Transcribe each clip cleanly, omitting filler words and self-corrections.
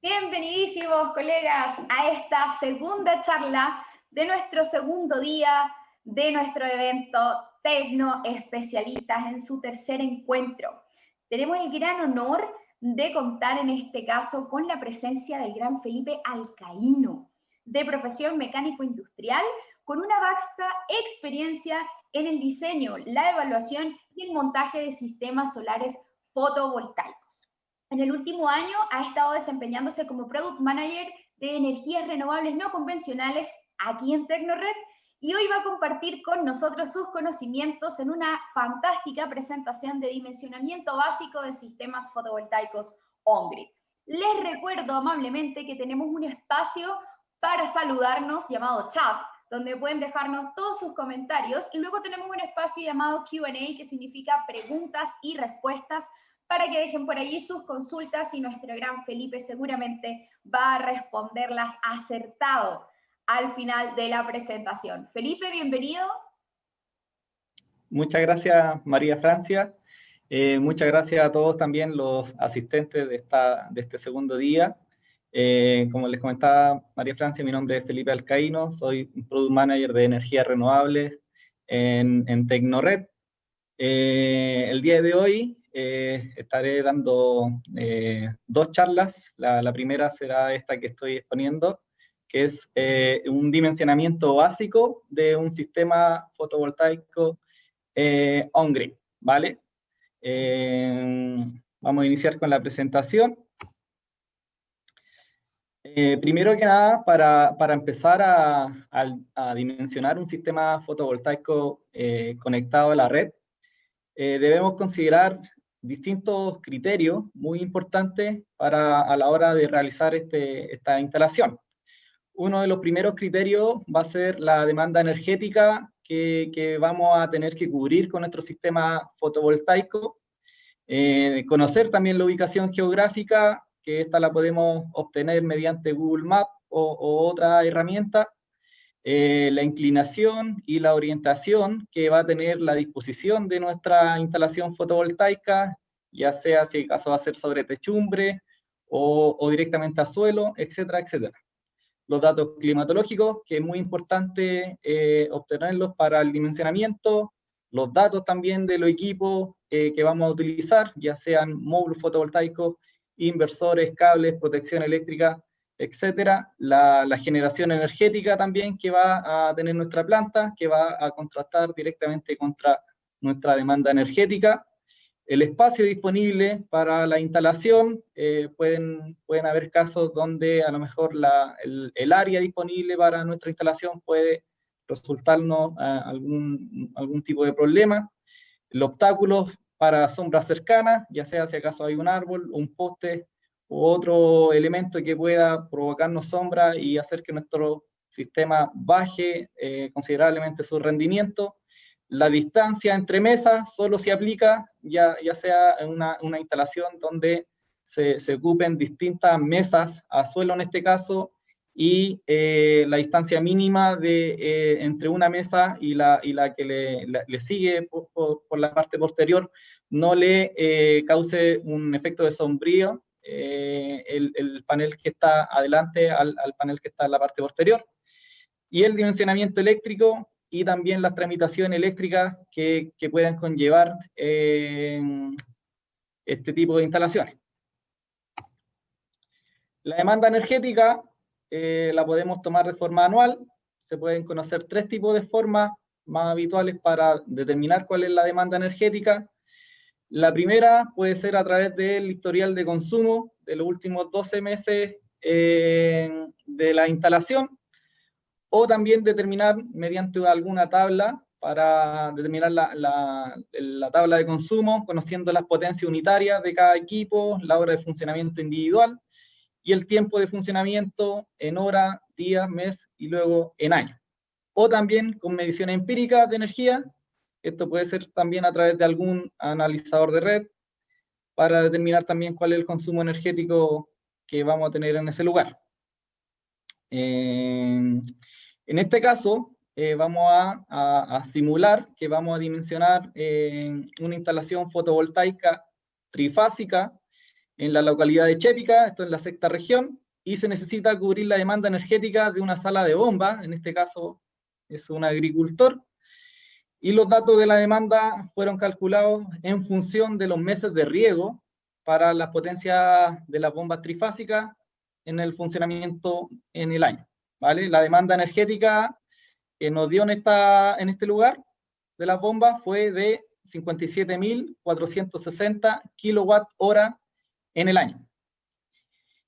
Bienvenidísimos, colegas, a esta segunda charla de nuestro segundo día de nuestro evento Tecno Especialistas en su tercer encuentro. Tenemos el gran honor de contar en este caso con la presencia del gran Felipe Alcaíno, de profesión mecánico industrial, con una vasta experiencia en el diseño, la evaluación y el montaje de sistemas solares fotovoltaicos. En el último año ha estado desempeñándose como Product Manager de energías renovables no convencionales aquí en Tecnored y hoy va a compartir con nosotros sus conocimientos en una fantástica presentación de dimensionamiento básico de sistemas fotovoltaicos on-grid. Les recuerdo amablemente que tenemos un espacio para saludarnos llamado chat, donde pueden dejarnos todos sus comentarios, y luego tenemos un espacio llamado Q&A, que significa preguntas y respuestas, para que dejen por allí sus consultas y nuestro gran Felipe seguramente va a responderlas acertado al final de la presentación. Felipe, bienvenido. Muchas gracias, María Francia. Muchas gracias a todos también los asistentes de este segundo día. Como les comentaba María Francia, mi nombre es Felipe Alcaíno, soy Product Manager de Energías Renovables en Tecnored. El día de hoy estaré dando dos charlas. La primera será esta que estoy exponiendo, que es un dimensionamiento básico de un sistema fotovoltaico on-grid, ¿vale? Vamos a iniciar con la presentación. Primero que nada, para empezar a dimensionar un sistema fotovoltaico conectado a la red, debemos considerar distintos criterios muy importantes a la hora de realizar esta instalación. Uno de los primeros criterios va a ser la demanda energética que vamos a tener que cubrir con nuestro sistema fotovoltaico. Conocer también la ubicación geográfica, que esta la podemos obtener mediante Google Maps o otra herramienta. La inclinación y la orientación que va a tener la disposición de nuestra instalación fotovoltaica, ya sea si el caso va a ser sobre techumbre o directamente a suelo, etcétera, etcétera. Los datos climatológicos, que es muy importante obtenerlos para el dimensionamiento, los datos también de los equipos que vamos a utilizar, ya sean módulos fotovoltaicos, inversores, cables, protección eléctrica, etcétera. La generación energética también que va a tener nuestra planta, que va a contrastar directamente contra nuestra demanda energética. El espacio disponible para la instalación, pueden haber casos donde a lo mejor el área disponible para nuestra instalación puede resultarnos algún tipo de problema. Los obstáculos para sombras cercanas, ya sea si acaso hay un árbol, un poste u otro elemento que pueda provocarnos sombra y hacer que nuestro sistema baje considerablemente su rendimiento. La distancia entre mesas solo se aplica ya sea en una instalación donde se ocupen distintas mesas a suelo en este caso, y la distancia mínima entre una mesa y la que le sigue por la parte posterior no le cause un efecto de sombrío el panel que está adelante al panel que está en la parte posterior. Y el dimensionamiento eléctrico y también las tramitaciones eléctricas que pueden conllevar este tipo de instalaciones. La demanda energética la podemos tomar de forma anual. Se pueden conocer tres tipos de formas más habituales para determinar cuál es la demanda energética. La primera puede ser a través del historial de consumo de los últimos 12 meses de la instalación, o también determinar mediante alguna tabla, para determinar la tabla de consumo, conociendo las potencias unitarias de cada equipo, la hora de funcionamiento individual, y el tiempo de funcionamiento en hora, día, mes y luego en año. O también con mediciones empíricas de energía. Esto puede ser también a través de algún analizador de red, para determinar también cuál es el consumo energético que vamos a tener en ese lugar. En este caso, vamos a simular que vamos a dimensionar una instalación fotovoltaica trifásica en la localidad de Chépica, esto en la sexta región, y se necesita cubrir la demanda energética de una sala de bomba, en este caso es un agricultor, y los datos de la demanda fueron calculados en función de los meses de riego para las potencias de las bombas trifásicas en el funcionamiento en el año, ¿vale? La demanda energética que nos dio en este lugar de las bombas fue de 57.460 kilowatt-hora en el año.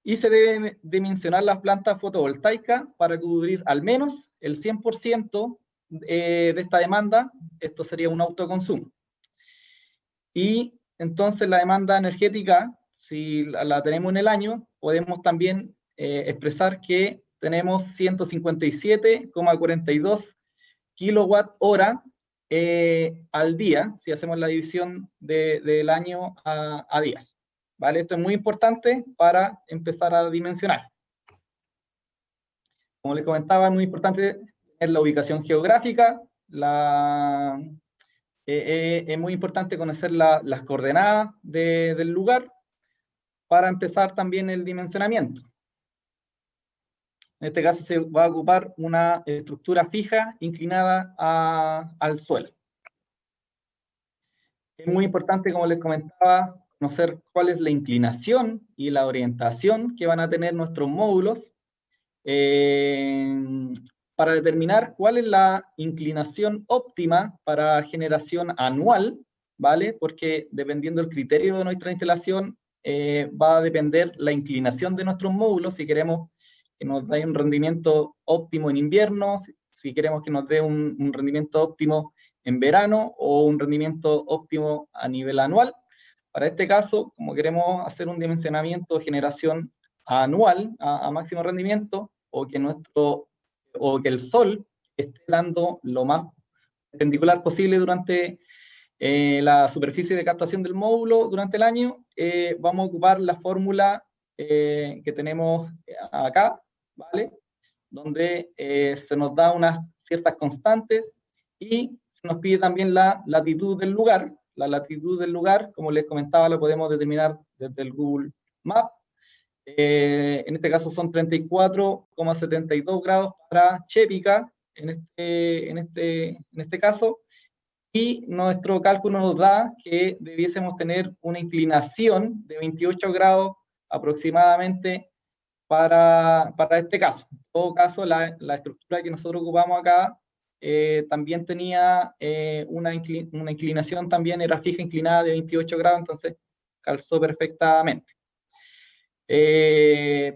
Y se debe dimensionar las plantas fotovoltaicas para cubrir al menos el 100% de esta demanda. Esto sería un autoconsumo. Y entonces la demanda energética, si la tenemos en el año, podemos también expresar que tenemos 157,42 kilowatt-hora al día, si hacemos la división del año a días. ¿Vale? Esto es muy importante para empezar a dimensionar. Como les comentaba, es muy importante en la ubicación geográfica, es muy importante conocer las coordenadas del lugar para empezar también el dimensionamiento. En este caso se va a ocupar una estructura fija inclinada al suelo. Es muy importante, como les comentaba, conocer cuál es la inclinación y la orientación que van a tener nuestros módulos para determinar cuál es la inclinación óptima para generación anual, ¿vale? Porque dependiendo del criterio de nuestra instalación, va a depender la inclinación de nuestros módulos, si queremos que nos dé un rendimiento óptimo en invierno, si queremos que nos dé un rendimiento óptimo en verano o un rendimiento óptimo a nivel anual. Para este caso, como queremos hacer un dimensionamiento de generación anual a máximo rendimiento, o que el sol esté dando lo más perpendicular posible durante la superficie de captación del módulo durante el año, vamos a ocupar la fórmula que tenemos acá, ¿vale? Donde se nos da unas ciertas constantes y se nos pide también la latitud del lugar. La latitud del lugar, como les comentaba, lo podemos determinar desde el Google Maps. En este caso son 34,72 grados para Chépica, en este caso, y nuestro cálculo nos da que debiésemos tener una inclinación de 28 grados aproximadamente para este caso. En todo caso, la estructura que nosotros ocupamos acá también tenía una inclinación, también era fija inclinada de 28 grados, entonces calzó perfectamente.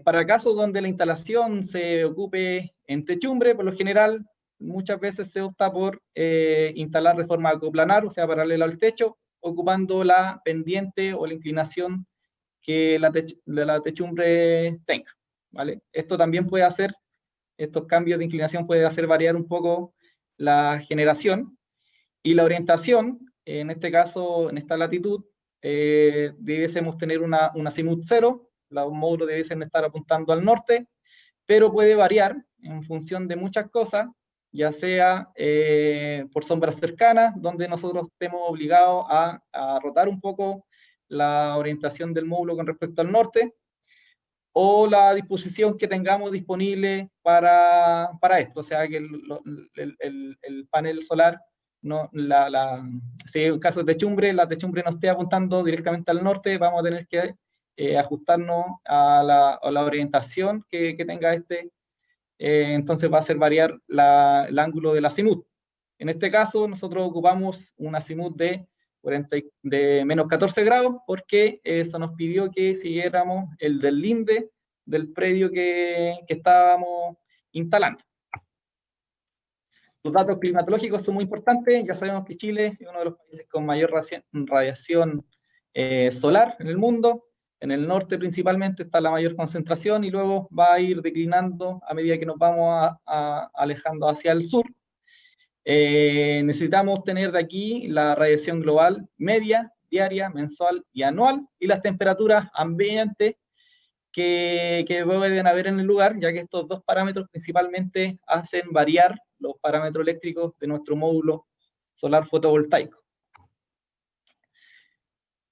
Para casos donde la instalación se ocupe en techumbre, por lo general, muchas veces se opta por instalar de forma acoplanar, o sea, paralela al techo, ocupando la pendiente o la inclinación que la techumbre tenga, ¿vale? Esto también puede hacer, estos cambios de inclinación puede hacer variar un poco la generación y la orientación. En este caso, en esta latitud, debiésemos tener una azimut 0, los módulos debiesen estar apuntando al norte, pero puede variar en función de muchas cosas, ya sea por sombras cercanas, donde nosotros estemos obligados a rotar un poco la orientación del módulo con respecto al norte, o la disposición que tengamos disponible para esto, o sea que el panel solar, si en caso de techumbre, la techumbre no esté apuntando directamente al norte, vamos a tener que ajustarnos a la orientación que tenga entonces va a hacer variar el ángulo del azimut. En este caso, nosotros ocupamos un azimut de menos 14 grados, porque eso nos pidió que siguiéramos el deslinde del predio que estábamos instalando. Los datos climatológicos son muy importantes. Ya sabemos que Chile es uno de los países con mayor radiación solar en el mundo. En el norte principalmente está la mayor concentración y luego va a ir declinando a medida que nos vamos alejando hacia el sur. Necesitamos tener de aquí la radiación global media, diaria, mensual y anual, y las temperaturas ambientes que pueden haber en el lugar, ya que estos dos parámetros principalmente hacen variar los parámetros eléctricos de nuestro módulo solar fotovoltaico.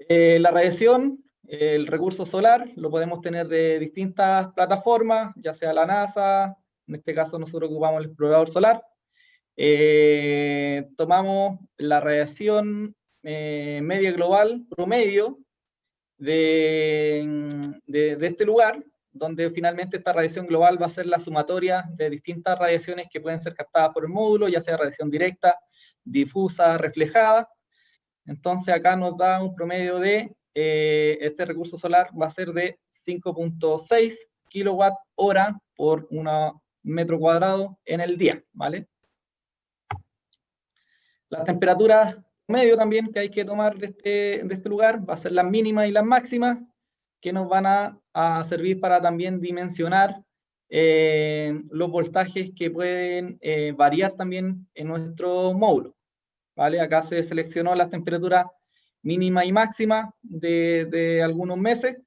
La radiación El recurso solar lo podemos tener de distintas plataformas, ya sea la NASA, en este caso nosotros ocupamos el explorador solar. Tomamos la radiación media global promedio de este lugar, donde finalmente esta radiación global va a ser la sumatoria de distintas radiaciones que pueden ser captadas por el módulo, ya sea radiación directa, difusa, reflejada. Entonces acá nos da un promedio de, este recurso solar va a ser de 5.6 kilowatt hora por metro cuadrado en el día, ¿vale? Las temperaturas medio también que hay que tomar de este lugar va a ser las mínimas y las máximas, que nos van a servir para también dimensionar los voltajes que pueden variar también en nuestro módulo, ¿vale? Acá se seleccionó las temperaturas mínima y máxima de algunos meses,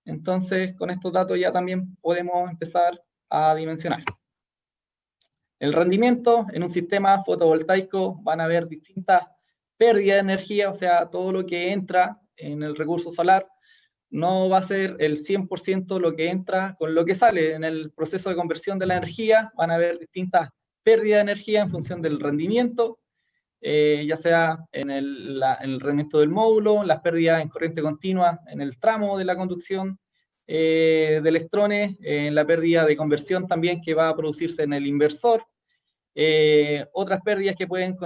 entonces con estos datos ya también podemos empezar a dimensionar. El rendimiento en un sistema fotovoltaico van a haber distintas pérdidas de energía, o sea, todo lo que entra en el recurso solar no va a ser el 100% lo que entra con lo que sale. En el proceso de conversión de la energía van a haber distintas pérdidas de energía en función del rendimiento, ya sea en el rendimiento del módulo, las pérdidas en corriente continua en el tramo de la conducción de electrones, la pérdida de conversión también que va a producirse en el inversor, otras pérdidas que pueden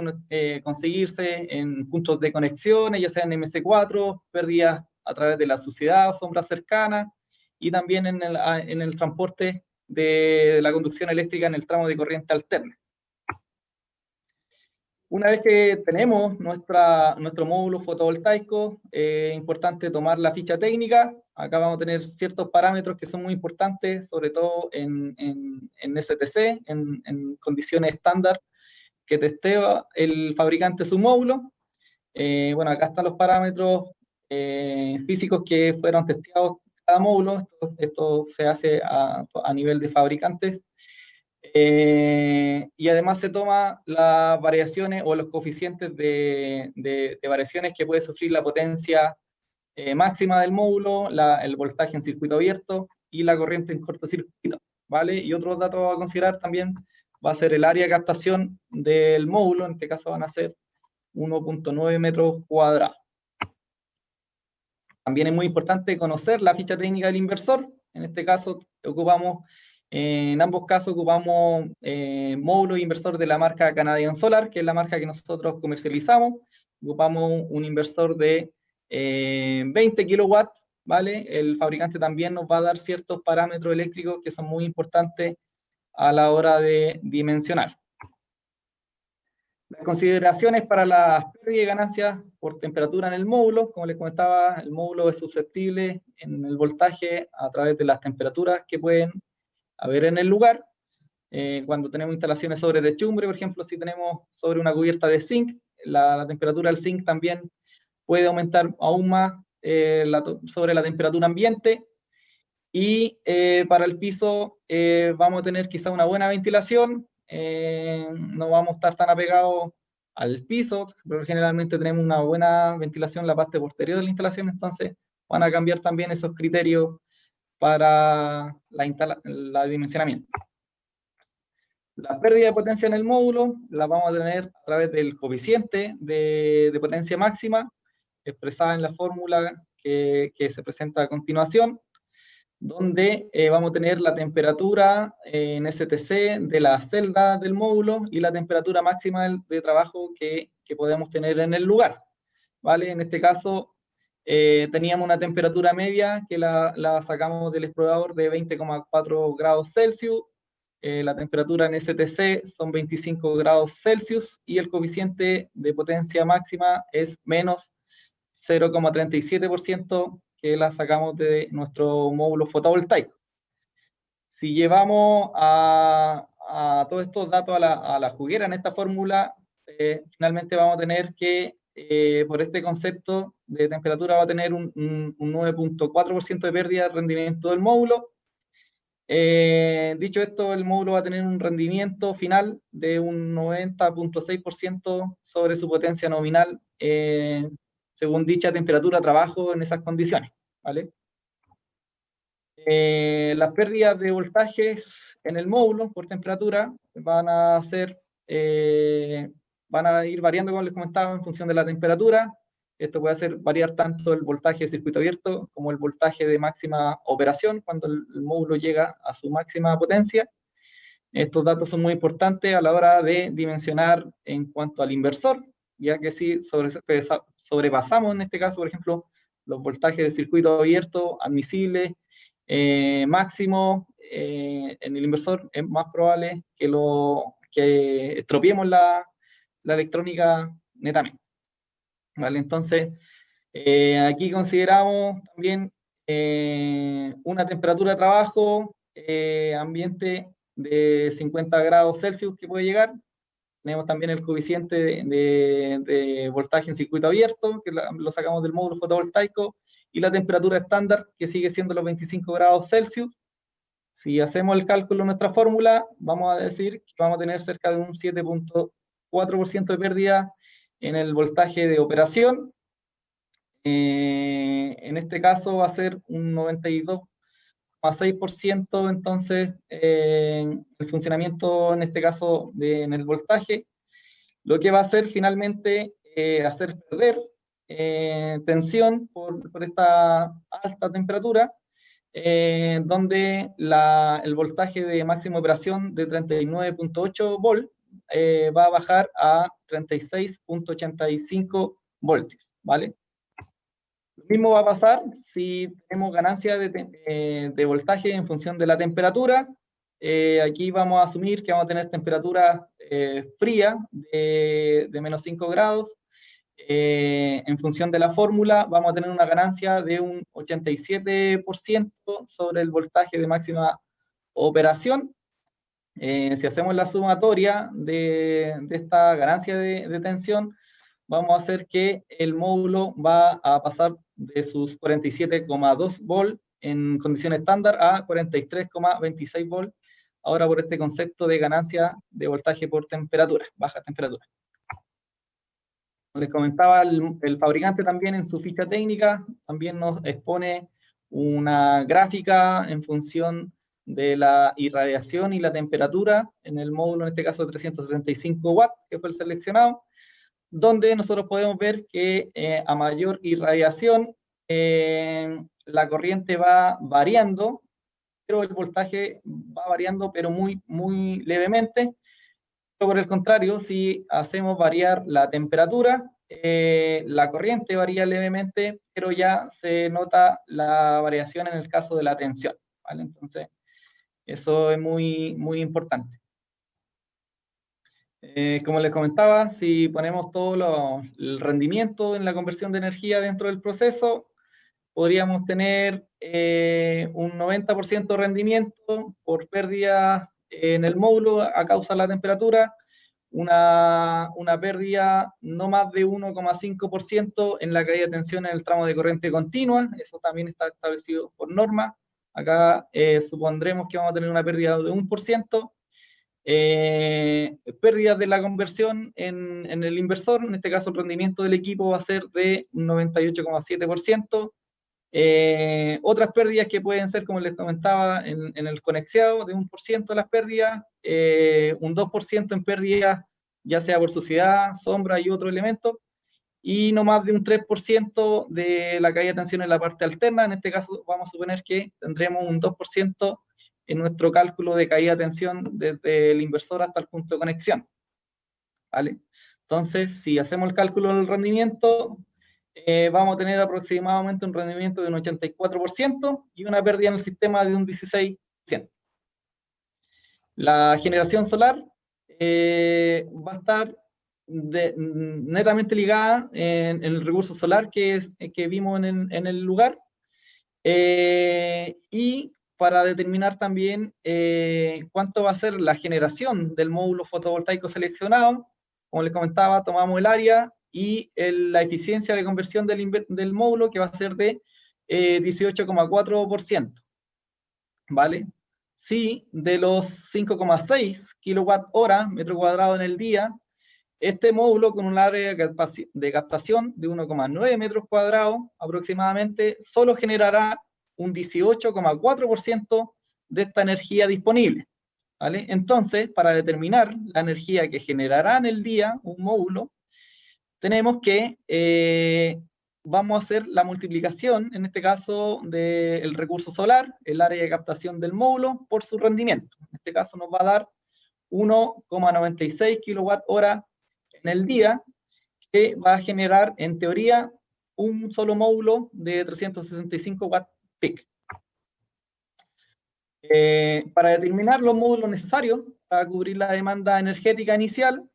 conseguirse en puntos de conexiones, ya sea en MC4, pérdidas a través de la suciedad o sombra cercana, y también en el transporte de la conducción eléctrica en el tramo de corriente alterna. Una vez que tenemos nuestro módulo fotovoltaico, es importante tomar la ficha técnica. Acá vamos a tener ciertos parámetros que son muy importantes, sobre todo en STC, en condiciones estándar que testea el fabricante su módulo. Bueno, acá están los parámetros físicos que fueron testeados cada módulo. Esto se hace a nivel de fabricantes. Y además se toma las variaciones o los coeficientes de variaciones que puede sufrir la potencia máxima del módulo, el voltaje en circuito abierto y la corriente en cortocircuito, ¿vale? Y otros datos a considerar también va a ser el área de captación del módulo, en este caso van a ser 1.9 metros cuadrados. También es muy importante conocer la ficha técnica del inversor. En este caso en ambos casos ocupamos módulo inversor de la marca Canadian Solar, que es la marca que nosotros comercializamos. Ocupamos un inversor de 20 kilowatts, ¿vale? El fabricante también nos va a dar ciertos parámetros eléctricos que son muy importantes a la hora de dimensionar. Las consideraciones para las pérdidas y ganancias por temperatura en el módulo. Como les comentaba, el módulo es susceptible en el voltaje a través de las temperaturas que pueden haber en el lugar. Cuando tenemos instalaciones sobre techumbre, por ejemplo, si tenemos sobre una cubierta de zinc, la temperatura del zinc también puede aumentar aún más sobre la temperatura ambiente. Y para el piso vamos a tener quizá una buena ventilación, no vamos a estar tan apegados al piso, pero generalmente tenemos una buena ventilación en la parte posterior de la instalación, entonces van a cambiar también esos criterios para la dimensionamiento. La pérdida de potencia en el módulo la vamos a tener a través del coeficiente de potencia máxima, expresada en la fórmula que se presenta a continuación, donde vamos a tener la temperatura en STC de la celda del módulo y la temperatura máxima de trabajo que podemos tener en el lugar, ¿vale? En este caso teníamos una temperatura media que la sacamos del explorador de 20,4 grados Celsius, la temperatura en STC son 25 grados Celsius y el coeficiente de potencia máxima es menos 0,37%, que la sacamos de nuestro módulo fotovoltaico. Si llevamos a todos estos datos a la juguera en esta fórmula, finalmente vamos a tener que, por este concepto de temperatura, va a tener un 9.4% de pérdida de rendimiento del módulo. Dicho esto, el módulo va a tener un rendimiento final de un 90.6% sobre su potencia nominal, según dicha temperatura trabajo en esas condiciones, ¿vale? Las pérdidas de voltajes en el módulo por temperatura van a ir variando, como les comentaba, en función de la temperatura. Esto puede hacer variar tanto el voltaje de circuito abierto como el voltaje de máxima operación cuando el módulo llega a su máxima potencia. Estos datos son muy importantes a la hora de dimensionar en cuanto al inversor, ya que si sobrepasamos en este caso, por ejemplo, los voltajes de circuito abierto admisibles máximo en el inversor, es más probable que estropeemos la electrónica netamente. ¿Vale? Entonces, aquí consideramos también una temperatura de trabajo ambiente de 50 grados Celsius que puede llegar. Tenemos también el coeficiente de voltaje en circuito abierto, que lo sacamos del módulo fotovoltaico, y la temperatura estándar, que sigue siendo los 25 grados Celsius. Si hacemos el cálculo en nuestra fórmula, vamos a decir que vamos a tener cerca de un 7.4% de pérdida en el voltaje de operación. En este caso va a ser un 92,6%, entonces, el funcionamiento, en este caso, en el voltaje, lo que va a hacer finalmente hacer perder tensión por esta alta temperatura, donde el voltaje de máxima operación de 39.8 volt va a bajar a 36.85 voltios, ¿vale? Lo mismo va a pasar si tenemos ganancia de voltaje en función de la temperatura. Aquí vamos a asumir que vamos a tener temperatura fría de menos 5 grados. En función de la fórmula, vamos a tener una ganancia de un 87% sobre el voltaje de máxima operación. Si hacemos la sumatoria de esta ganancia de tensión, vamos a hacer que el módulo va a pasar de sus 47,2 volt en condiciones estándar a 43,26 volt, ahora por este concepto de ganancia de voltaje por temperatura, baja temperatura. Como les comentaba, el fabricante también en su ficha técnica también nos expone una gráfica en función de la irradiación y la temperatura en el módulo, en este caso de 365 watts, que fue el seleccionado, donde nosotros podemos ver que a mayor irradiación la corriente va variando, pero el voltaje va variando, pero muy, muy levemente. Pero por el contrario, si hacemos variar la temperatura, la corriente varía levemente, pero ya se nota la variación en el caso de la tensión, ¿vale? Entonces, eso es muy, muy importante. Como les comentaba, si ponemos todo el rendimiento en la conversión de energía dentro del proceso, podríamos tener un 90% de rendimiento por pérdida en el módulo a causa de la temperatura, una pérdida no más de 1,5% en la caída de tensión en el tramo de corriente continua, eso también está establecido por norma. Acá supondremos que vamos a tener una pérdida de 1%. Pérdidas de la conversión en el inversor, en este caso el rendimiento del equipo va a ser de un 98,7%. Otras pérdidas que pueden ser, como les comentaba, en el conexiado, de 1% de las pérdidas, un 2% en pérdidas, ya sea por suciedad, sombra y otro elemento, y no más de un 3% de la caída de tensión en la parte alterna. En este caso vamos a suponer que tendremos un 2% en nuestro cálculo de caída de tensión desde el inversor hasta el punto de conexión, ¿vale? Entonces, si hacemos el cálculo del rendimiento, vamos a tener aproximadamente un rendimiento de un 84% y una pérdida en el sistema de un 16%. La generación solar va a estar netamente ligada en el recurso solar que vimos en el lugar, y para determinar también cuánto va a ser la generación del módulo fotovoltaico seleccionado. Como les comentaba, tomamos el área y la eficiencia de conversión del módulo, que va a ser de 18,4%, ¿vale? Si de los 5,6 kWh metro cuadrado en el día, este módulo con un área de captación de 1,9 metros cuadrados aproximadamente, solo generará un 18,4% de esta energía disponible, ¿vale? Entonces, para determinar la energía que generará en el día un módulo, tenemos que vamos a hacer la multiplicación, en este caso, del recurso solar, el área de captación del módulo, por su rendimiento. En este caso nos va a dar 1,96 kWh en el día, que va a generar, en teoría, un solo módulo de 365 watts peak. Para determinar los módulos necesarios para cubrir la demanda energética inicial,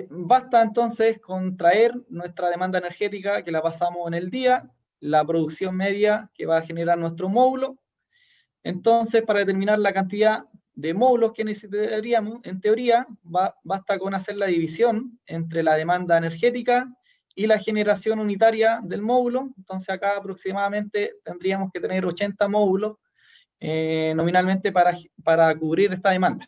basta entonces con traer nuestra demanda energética que la pasamos en el día, la producción media que va a generar nuestro módulo. Entonces, para determinar la cantidad de módulos que necesitaríamos, en teoría, basta con hacer la división entre la demanda energética y la generación unitaria del módulo. Entonces, acá aproximadamente tendríamos que tener 80 módulos nominalmente para cubrir esta demanda.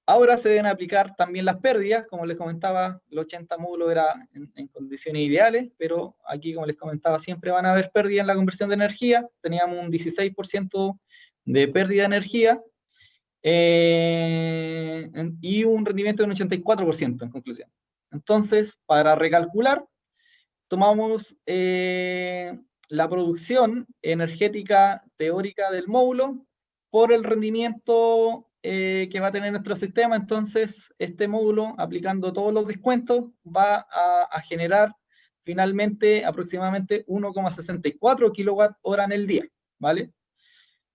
Ahora se deben aplicar también las pérdidas, como les comentaba, los 80 módulos era en condiciones ideales, pero aquí, como les comentaba, siempre van a haber pérdidas en la conversión de energía. Teníamos un 16% de pérdida de energía y un rendimiento de un 84% en conclusión. Entonces, para recalcular, tomamos la producción energética teórica del módulo por el rendimiento que va a tener nuestro sistema. Entonces, este módulo, aplicando todos los descuentos, va a generar finalmente aproximadamente 1,64 kWh en el día, ¿vale?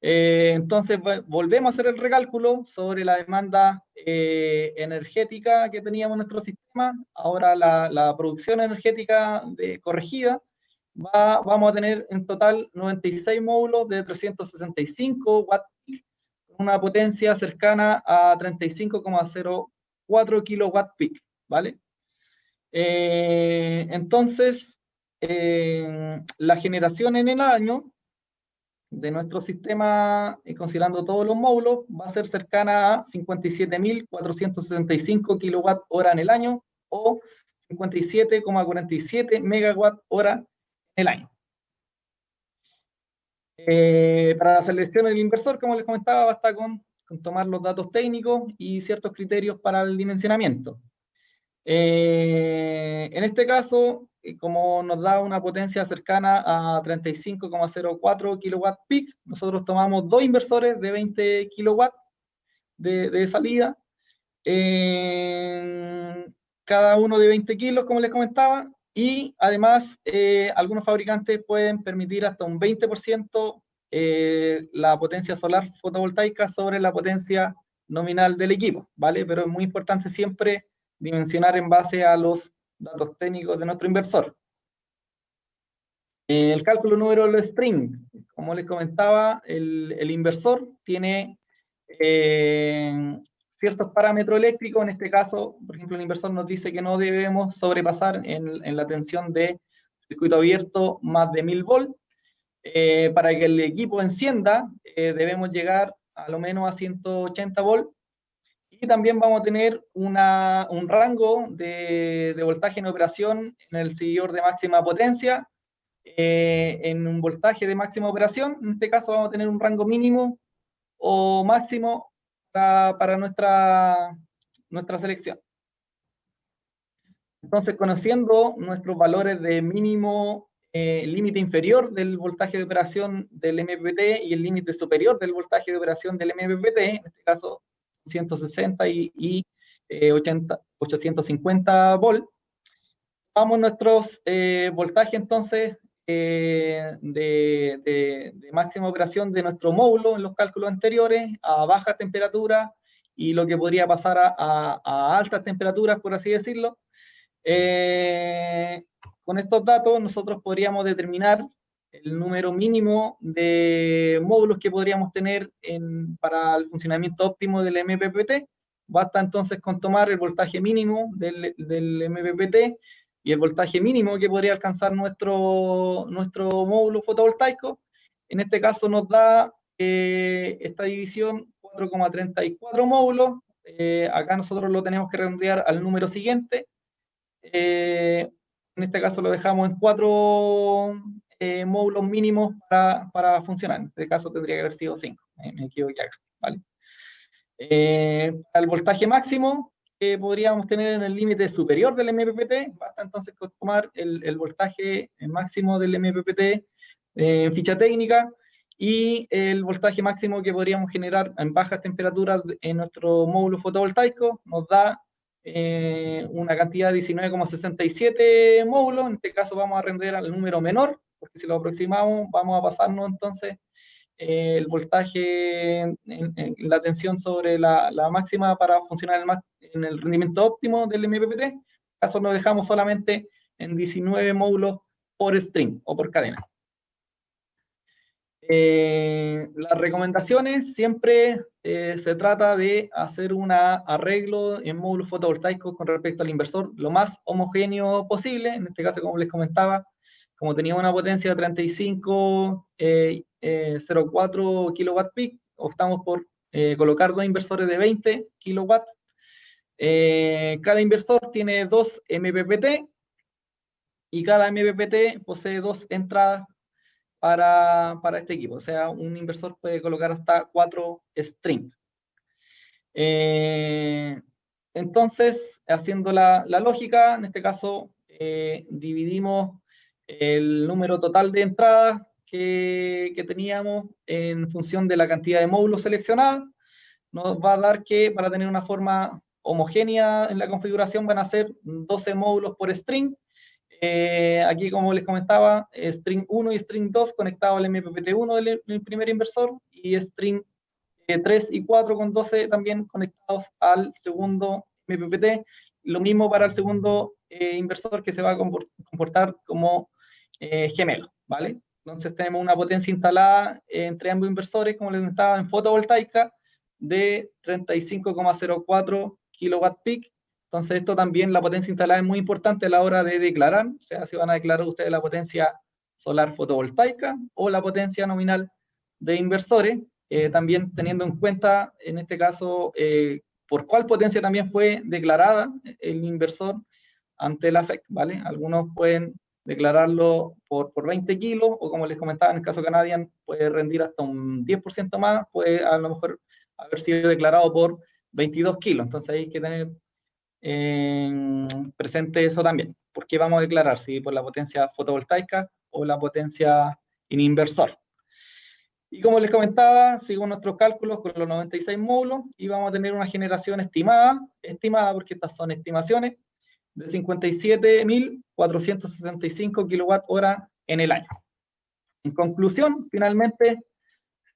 Entonces, volvemos a hacer el recálculo sobre la demanda energética que teníamos en nuestro sistema. Ahora la producción energética corregida, vamos a tener en total 96 módulos de 365 watts, con una potencia cercana a 35,04 kilowatt peak, ¿vale? Entonces, la generación en el año de nuestro sistema, considerando todos los módulos, va a ser cercana a 57.465 kWh en el año, o 57,47 MWh en el año. Para la selección del inversor, como les comentaba, basta con tomar los datos técnicos y ciertos criterios para el dimensionamiento. En este caso, como nos da una potencia cercana a 35,04 kW peak, nosotros tomamos dos inversores de 20 kW de salida, cada uno de 20 kilos, como les comentaba, y además algunos fabricantes pueden permitir hasta un 20% la potencia solar fotovoltaica sobre la potencia nominal del equipo, ¿vale? Pero es muy importante siempre dimensionar en base a los datos técnicos de nuestro inversor. El cálculo número del string, como les comentaba, el inversor tiene ciertos parámetros eléctricos. En este caso, por ejemplo, el inversor nos dice que no debemos sobrepasar en la tensión de circuito abierto más de 1000 volts. Para que el equipo encienda, debemos llegar a lo menos a 180 volts. Y también vamos a tener un rango de voltaje en operación en el seguidor de máxima potencia, en un voltaje de máxima operación. En este caso vamos a tener un rango mínimo o máximo para nuestra selección. Entonces, conociendo nuestros valores de mínimo, límite inferior del voltaje de operación del MPPT y el límite superior del voltaje de operación del MPPT, en este caso 160 y 850 volt, vamos nuestros voltajes entonces de máxima operación de nuestro módulo en los cálculos anteriores a baja temperatura y lo que podría pasar a altas temperaturas, por así decirlo. Con estos datos nosotros podríamos determinar el número mínimo de módulos que podríamos tener para el funcionamiento óptimo del MPPT. Basta entonces con tomar el voltaje mínimo del MPPT y el voltaje mínimo que podría alcanzar nuestro módulo fotovoltaico. En este caso nos da esta división 4,34 módulos acá nosotros lo tenemos que redondear al número siguiente. En este caso lo dejamos en 4 módulos mínimos para funcionar. En este caso tendría que haber sido 5. Me equivoqué acá, ¿vale? Al voltaje máximo que podríamos tener en el límite superior del MPPT, basta entonces tomar el voltaje máximo del MPPT en ficha técnica y el voltaje máximo que podríamos generar en bajas temperaturas en nuestro módulo fotovoltaico nos da una cantidad de 19,67 módulos. En este caso vamos a render al número menor, porque si lo aproximamos vamos a pasarnos entonces el voltaje en la tensión sobre la máxima para funcionar en el rendimiento óptimo del MPPT. En este caso lo dejamos solamente en 19 módulos por string o por cadena. Las recomendaciones siempre se trata de hacer un arreglo en módulos fotovoltaicos con respecto al inversor lo más homogéneo posible. En este caso, como les comentaba, como tenía una potencia de 35,04 kW peak, optamos por colocar 2 inversores de 20 kW. Cada inversor tiene 2 MPPT y cada MPPT posee 2 entradas para este equipo. O sea, un inversor puede colocar hasta 4 strings. Entonces, haciendo la lógica, en este caso, dividimos el número total de entradas que teníamos en función de la cantidad de módulos seleccionados. Nos va a dar que para tener una forma homogénea en la configuración van a ser 12 módulos por string. Aquí, como les comentaba, string 1 y string 2 conectados al MPPT1 del primer inversor y string 3 y 4 con 12 también conectados al segundo MPPT. Lo mismo para el segundo inversor que se va a comportar como gemelo, ¿vale? Entonces tenemos una potencia instalada entre ambos inversores, como les comentaba, en fotovoltaica de 35,04 kW peak. Entonces esto también, la potencia instalada es muy importante a la hora de declarar, o sea, si van a declarar ustedes la potencia solar fotovoltaica o la potencia nominal de inversores, también teniendo en cuenta, en este caso, por cuál potencia también fue declarada el inversor ante la SEC, ¿vale? Algunos pueden declararlo por 20 kilos, o como les comentaba, en el caso Canadian, puede rendir hasta un 10% más, puede a lo mejor haber sido declarado por 22 kilos, entonces hay que tener presente eso también. ¿Por qué vamos a declarar? Si por la potencia fotovoltaica o la potencia en inversor. Y como les comentaba, sigo nuestros cálculos con los 96 módulos y vamos a tener una generación estimada porque estas son estimaciones, de 57.465 kWh en el año. En conclusión, finalmente,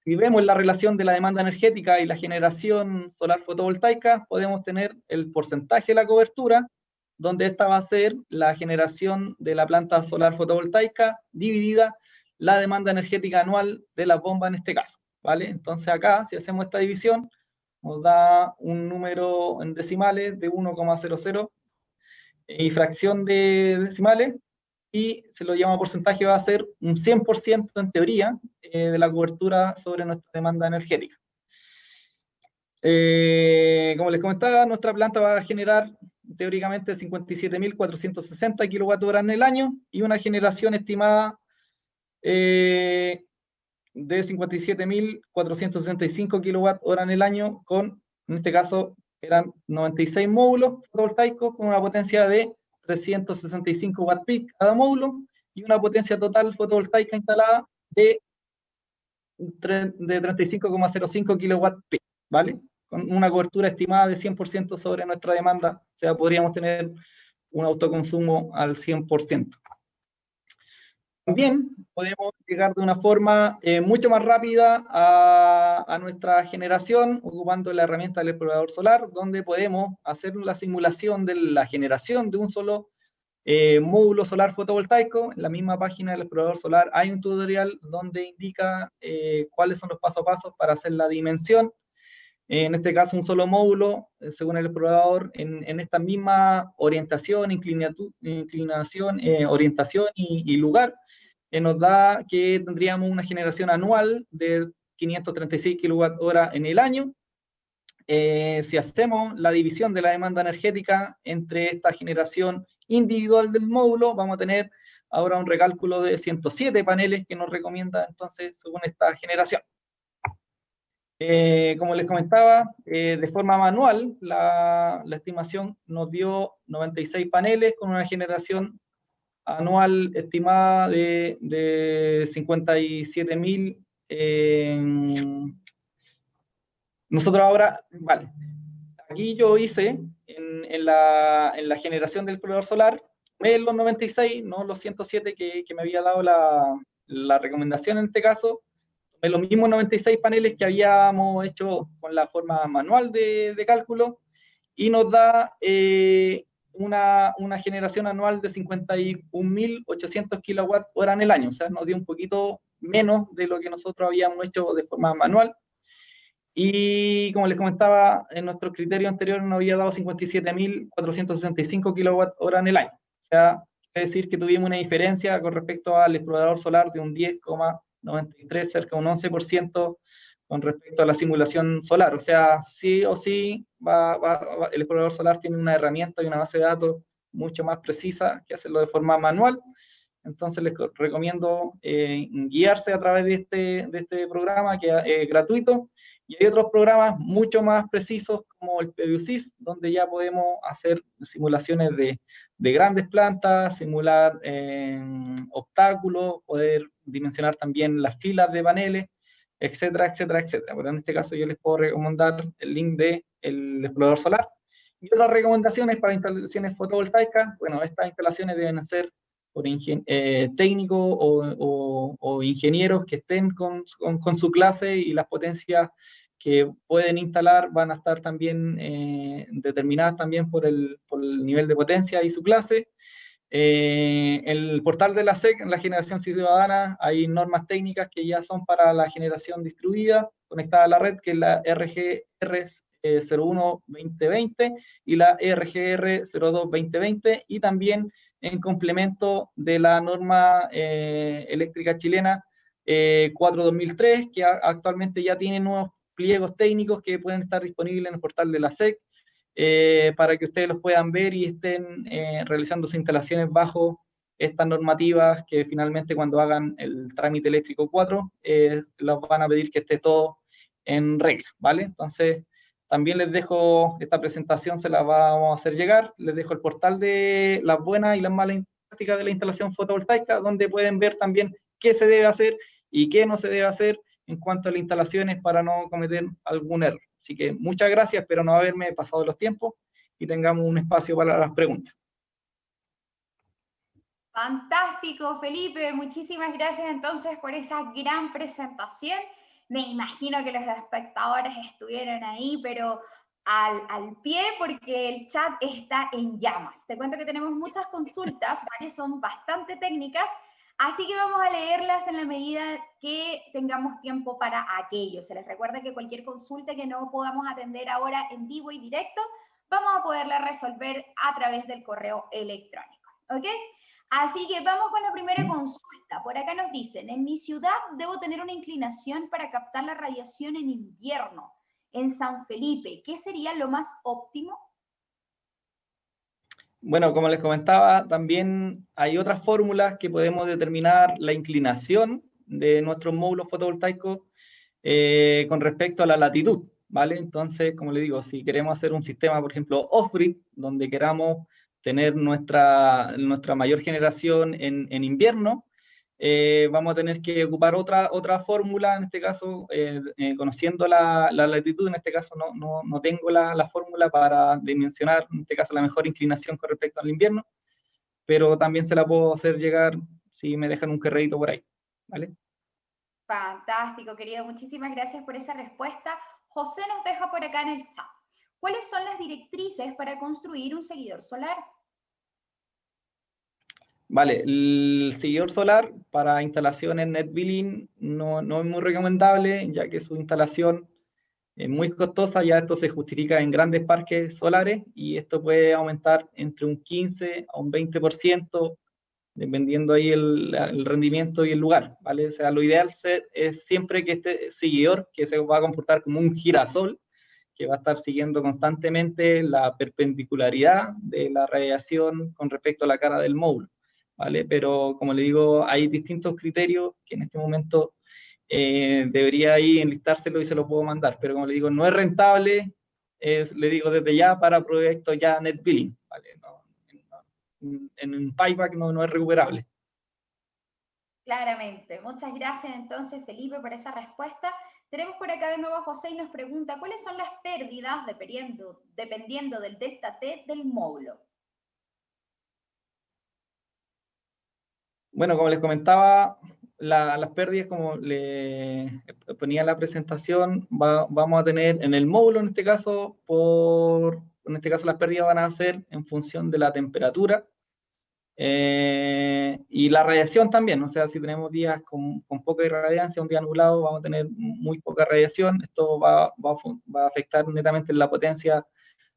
si vemos la relación de la demanda energética y la generación solar fotovoltaica, podemos tener el porcentaje de la cobertura, donde esta va a ser la generación de la planta solar fotovoltaica dividida la demanda energética anual de la bomba en este caso, ¿vale? Entonces acá, si hacemos esta división, nos da un número en decimales de 1,00 y fracción de decimales, y se lo llama porcentaje, va a ser un 100% en teoría de la cobertura sobre nuestra demanda energética. Como les comentaba, nuestra planta va a generar teóricamente 57.460 kWh en el año y una generación estimada de 57.465 kWh en el año con, en este caso, eran 96 módulos fotovoltaicos con una potencia de 365 watt peak cada módulo y una potencia total fotovoltaica instalada de 35,05 kW peak, ¿vale? Con una cobertura estimada de 100% sobre nuestra demanda, o sea, podríamos tener un autoconsumo al 100%. También podemos llegar de una forma mucho más rápida a nuestra generación ocupando la herramienta del explorador solar, donde podemos hacer la simulación de la generación de un solo módulo solar fotovoltaico. En la misma página del explorador solar hay un tutorial donde indica cuáles son los pasos a paso para hacer la dimensión. En este caso, un solo módulo, según el explorador, en esta misma orientación, inclinación, orientación y lugar, nos da que tendríamos una generación anual de 536 kWh en el año, si hacemos la división de la demanda energética entre esta generación individual del módulo, vamos a tener ahora un recálculo de 107 paneles que nos recomienda entonces según esta generación. Como les comentaba, de forma manual, la estimación nos dio 96 paneles con una generación anual estimada de 57.000. Nosotros ahora, vale, aquí yo hice en la generación del proveedor solar, los 96, no los 107 que me había dado la recomendación en este caso, los mismos 96 paneles que habíamos hecho con la forma manual de cálculo, y nos da una generación anual de 51.800 kWh en el año, o sea, nos dio un poquito menos de lo que nosotros habíamos hecho de forma manual. Y como les comentaba, en nuestro criterio anterior nos había dado 57.465 kWh en el año. O sea, quiere decir que tuvimos una diferencia con respecto al explorador solar de un 10,93, cerca de un 11% con respecto a la simulación solar. O sea, sí o sí, el explorador solar tiene una herramienta y una base de datos mucho más precisa que hacerlo de forma manual. Entonces les recomiendo guiarse a través de este programa que es gratuito. Y hay otros programas mucho más precisos como el PBUSYS, donde ya podemos hacer simulaciones de grandes plantas, simular obstáculos, poder dimensionar también las filas de paneles, etcétera, etcétera, etcétera. Pero en este caso yo les puedo recomendar el link del explorador solar. Y otras recomendaciones para instalaciones fotovoltaicas, bueno, estas instalaciones deben ser por técnicos o ingenieros que estén con su clase, y las potencias que pueden instalar van a estar también determinadas también por el nivel de potencia y su clase. El portal de la SEC, en la generación ciudadana, hay normas técnicas que ya son para la generación distribuida, conectada a la red, que es la RGR 01-2020 y la RGR 02-2020, y también en complemento de la norma eléctrica chilena 4-2003, que actualmente ya tiene nuevos pliegos técnicos que pueden estar disponibles en el portal de la SEC, para que ustedes los puedan ver y estén realizando sus instalaciones bajo estas normativas, que finalmente cuando hagan el trámite eléctrico 4, los van a pedir que esté todo en regla, ¿vale? Entonces, también les dejo esta presentación, se la vamos a hacer llegar, les dejo el portal de las buenas y las malas prácticas de la instalación fotovoltaica, donde pueden ver también qué se debe hacer y qué no se debe hacer en cuanto a las instalaciones para no cometer algún error. Así que muchas gracias, espero no haberme pasado los tiempos y tengamos un espacio para las preguntas. Fantástico, Felipe. Muchísimas gracias entonces por esa gran presentación. Me imagino que los espectadores estuvieron ahí, pero al pie, porque el chat está en llamas. Te cuento que tenemos muchas consultas, varias son bastante técnicas, así que vamos a leerlas en la medida que tengamos tiempo para aquello. Se les recuerda que cualquier consulta que no podamos atender ahora en vivo y directo, vamos a poderla resolver a través del correo electrónico, ¿ok? Así que vamos con la primera consulta. Por acá nos dicen, en mi ciudad debo tener una inclinación para captar la radiación en invierno. En San Felipe, ¿qué sería lo más óptimo? Bueno, como les comentaba, también hay otras fórmulas que podemos determinar la inclinación de nuestros módulos fotovoltaicos con respecto a la latitud, ¿vale? Entonces, como les digo, si queremos hacer un sistema, por ejemplo, off-grid, donde queramos tener nuestra mayor generación en invierno, vamos a tener que ocupar otra fórmula, en este caso, conociendo la latitud. En este caso no tengo la fórmula para dimensionar, en este caso, la mejor inclinación con respecto al invierno, pero también se la puedo hacer llegar si me dejan un correíto por ahí, ¿vale? Fantástico, querido. Muchísimas gracias por esa respuesta. José nos deja por acá en el chat. ¿Cuáles son las directrices para construir un seguidor solar? Vale, el seguidor solar para instalaciones NetBilling no es muy recomendable, ya que su instalación es muy costosa. Ya esto se justifica en grandes parques solares, y esto puede aumentar entre un 15 a un 20%, dependiendo ahí el rendimiento y el lugar, ¿vale? O sea, lo ideal es siempre que este seguidor, que se va a comportar como un girasol, que va a estar siguiendo constantemente la perpendicularidad de la radiación con respecto a la cara del módulo, ¿vale? Pero como le digo, hay distintos criterios que en este momento debería ahí enlistárselo y se lo puedo mandar, pero como le digo, no es rentable, le digo desde ya, para proyectos ya net billing, ¿vale? En un payback no es recuperable. Claramente. Muchas gracias entonces, Felipe, por esa respuesta. Tenemos por acá de nuevo a José y nos pregunta, ¿cuáles son las pérdidas dependiendo del delta T del módulo? Bueno, como les comentaba, las pérdidas, como le ponía en la presentación, vamos a tener en el módulo, en este caso, las pérdidas van a ser en función de la temperatura y la radiación también. O sea, si tenemos días con poca irradiancia, un día nublado, vamos a tener muy poca radiación. Esto va a afectar netamente la potencia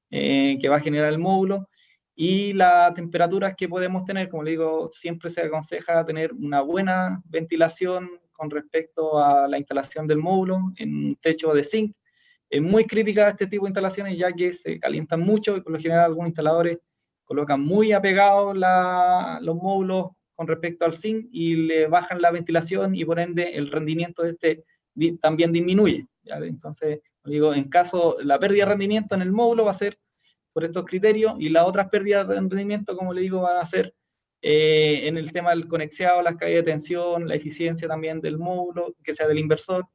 que va a generar el módulo. Y las temperaturas que podemos tener, como le digo, siempre se aconseja tener una buena ventilación con respecto a la instalación del módulo en un techo de zinc. Es muy crítica este tipo de instalaciones, ya que se calientan mucho y por lo general algunos instaladores colocan muy apegados los módulos con respecto al zinc y le bajan la ventilación y por ende el rendimiento de este también disminuye, ¿ya? Entonces, digo, en caso la pérdida de rendimiento en el módulo va a ser por estos criterios, y las otras pérdidas de rendimiento, como le digo, van a ser en el tema del conexionado, las caídas de tensión, la eficiencia también del módulo, que sea del inversor,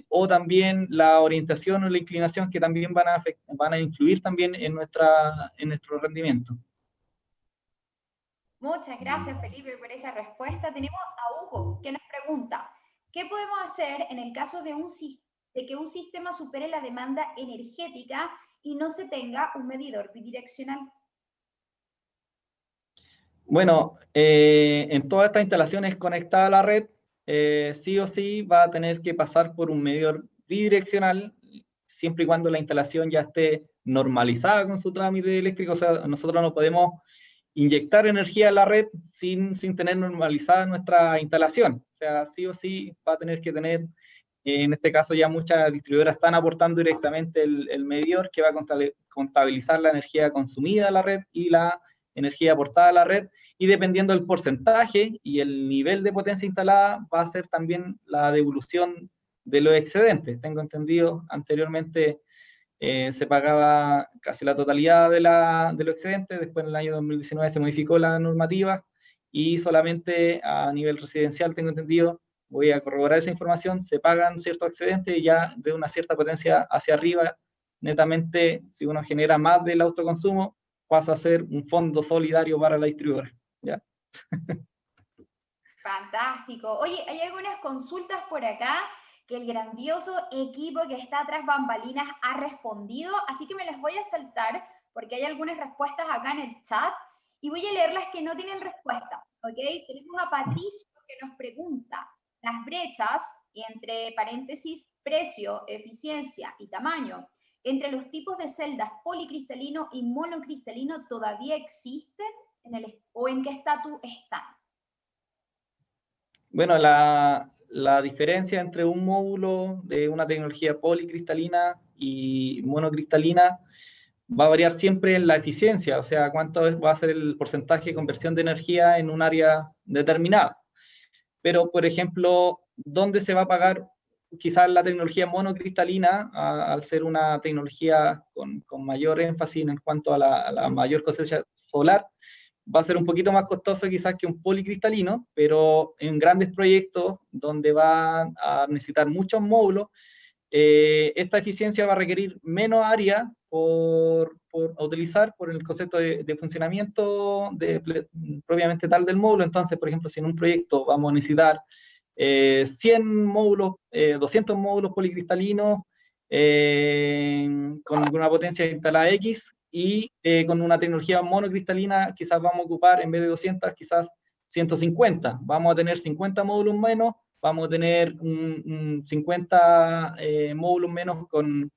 o también la orientación o la inclinación, que también van a influir también en nuestro rendimiento. Muchas gracias, Felipe, por esa respuesta. Tenemos a Hugo, que nos pregunta, ¿qué podemos hacer en el caso de que un sistema supere la demanda energética y no se tenga un medidor bidireccional? Bueno, en todas estas instalaciones conectadas a la red, sí o sí va a tener que pasar por un medidor bidireccional, siempre y cuando la instalación ya esté normalizada con su trámite eléctrico. O sea, nosotros no podemos inyectar energía a la red sin tener normalizada nuestra instalación. O sea, sí o sí va a tener que tener, en este caso ya muchas distribuidoras están aportando directamente el medidor que va a contabilizar la energía consumida a la red y la energía aportada a la red, y dependiendo del porcentaje y el nivel de potencia instalada, va a ser también la devolución de los excedentes. Tengo entendido anteriormente se pagaba casi la totalidad de los excedentes. Después en el año 2019 se modificó la normativa y solamente a nivel residencial, tengo entendido, voy a corroborar esa información, se pagan ciertos excedentes y ya de una cierta potencia hacia arriba, netamente, si uno genera más del autoconsumo, pasa a ser un fondo solidario para la distribuidora, ¿ya? Fantástico. Oye, hay algunas consultas por acá que el grandioso equipo que está tras bambalinas ha respondido, así que me las voy a saltar porque hay algunas respuestas acá en el chat y voy a leer las que no tienen respuesta, ¿ok? Tenemos a Patricio que nos pregunta, las brechas, entre paréntesis, precio, eficiencia y tamaño, entre los tipos de celdas policristalino y monocristalino, ¿todavía existen o en qué estatus están? Bueno, la diferencia entre un módulo de una tecnología policristalina y monocristalina va a variar siempre en la eficiencia, o sea, cuánto va a ser el porcentaje de conversión de energía en un área determinada. Pero, por ejemplo, ¿dónde se va a pagar quizás la tecnología monocristalina, al ser una tecnología con mayor énfasis en cuanto a la mayor cosecha solar? Va a ser un poquito más costoso quizás que un policristalino, pero en grandes proyectos donde van a necesitar muchos módulos, esta eficiencia va a requerir menos área por utilizar por el concepto de funcionamiento propiamente tal del módulo. Entonces, por ejemplo, si en un proyecto vamos a necesitar 100 módulos, 200 módulos policristalinos con una potencia instalada X, y con una tecnología monocristalina quizás vamos a ocupar, en vez de 200, quizás 150. Vamos a tener 50 módulos menos, vamos a tener 50 módulos menos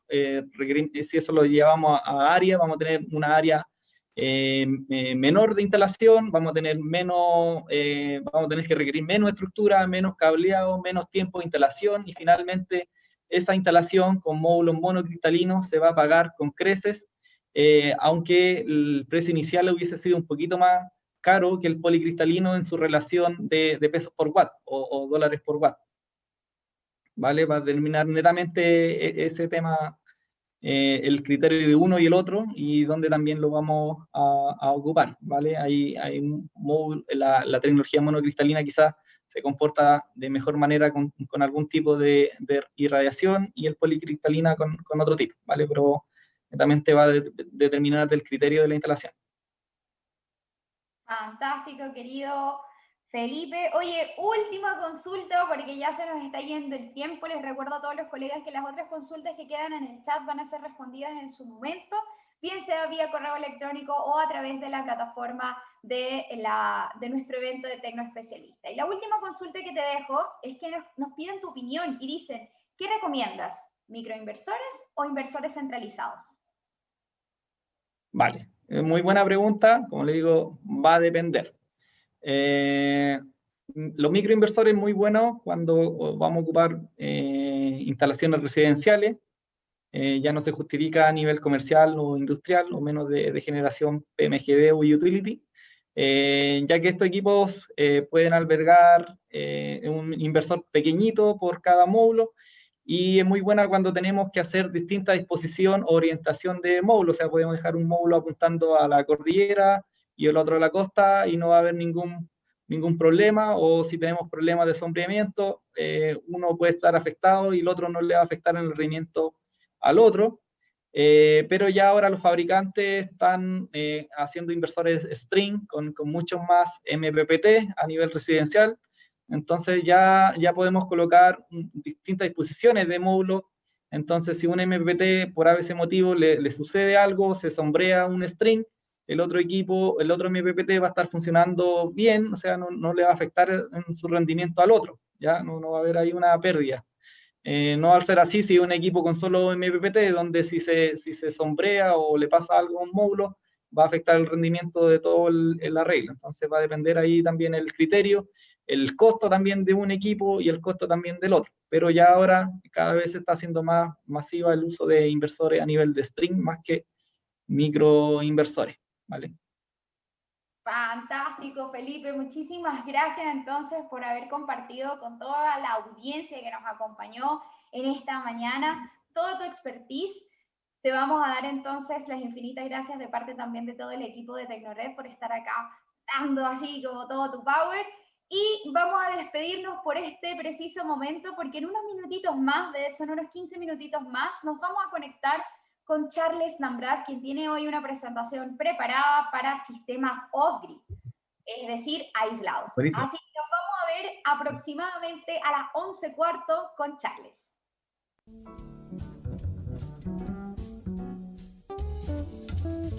si eso lo llevamos a área, vamos a tener una área menor de instalación, vamos a tener vamos a tener que requerir menos estructura, menos cableado, menos tiempo de instalación, y finalmente esa instalación con módulos monocristalinos se va a pagar con creces, aunque el precio inicial hubiese sido un poquito más caro que el policristalino en su relación de pesos por watt o dólares por watt. ¿Vale? Va a determinar netamente ese tema, el criterio de uno y el otro, y dónde también lo vamos a ocupar, ¿vale? Hay un módulo, la tecnología monocristalina quizás se comporta de mejor manera con algún tipo de irradiación, y el policristalina con otro tipo, ¿vale? Pero también te va a determinar del criterio de la instalación. Fantástico, querido Felipe. Oye, última consulta porque ya se nos está yendo el tiempo. Les recuerdo a todos los colegas que las otras consultas que quedan en el chat van a ser respondidas en su momento, bien sea vía correo electrónico o a través de la plataforma de nuestro evento de Tecnoespecialista. Y la última consulta que te dejo es que nos piden tu opinión y dicen, ¿qué recomiendas? ¿Microinversores o inversores centralizados? Vale, muy buena pregunta. Como le digo, va a depender. Los microinversores muy buenos cuando vamos a ocupar instalaciones residenciales. Ya no se justifica a nivel comercial o industrial, o menos de generación PMGD o utility, ya que estos equipos pueden albergar un inversor pequeñito por cada módulo, y es muy buena cuando tenemos que hacer distinta disposición o orientación de módulos. O sea, podemos dejar un módulo apuntando a la cordillera y el otro a la costa, y no va a haber ningún problema, o si tenemos problemas de sombreamiento, uno puede estar afectado y el otro no le va a afectar en el rendimiento al otro. Pero ya ahora los fabricantes están haciendo inversores string con muchos más MPPT a nivel residencial. Entonces ya podemos colocar distintas disposiciones de módulos. Entonces, si un MPPT por ese motivo le sucede algo, se sombrea un string, el otro MPPT va a estar funcionando bien, o sea, no le va a afectar en su rendimiento al otro, ya no va a haber ahí una pérdida. No al ser así, si un equipo con solo MPPT, donde si se sombrea o le pasa algo a un módulo, va a afectar el rendimiento de todo el arreglo. Entonces va a depender ahí también el criterio, el costo también de un equipo y el costo también del otro. Pero ya ahora cada vez se está haciendo más masiva el uso de inversores a nivel de string más que microinversores, ¿vale? Fantástico, Felipe. Muchísimas gracias entonces por haber compartido con toda la audiencia que nos acompañó en esta mañana toda tu expertise. Te vamos a dar entonces las infinitas gracias de parte también de todo el equipo de Tecnored por estar acá dando así como todo tu power. Y vamos a despedirnos por este preciso momento porque en unos minutitos más, de hecho en unos 15 minutitos más, nos vamos a conectar con Charles Nambrat, quien tiene hoy una presentación preparada para sistemas off-grid, es decir, aislados. Buenísimo. Así que nos vamos a ver aproximadamente a las 11:15 con Charles.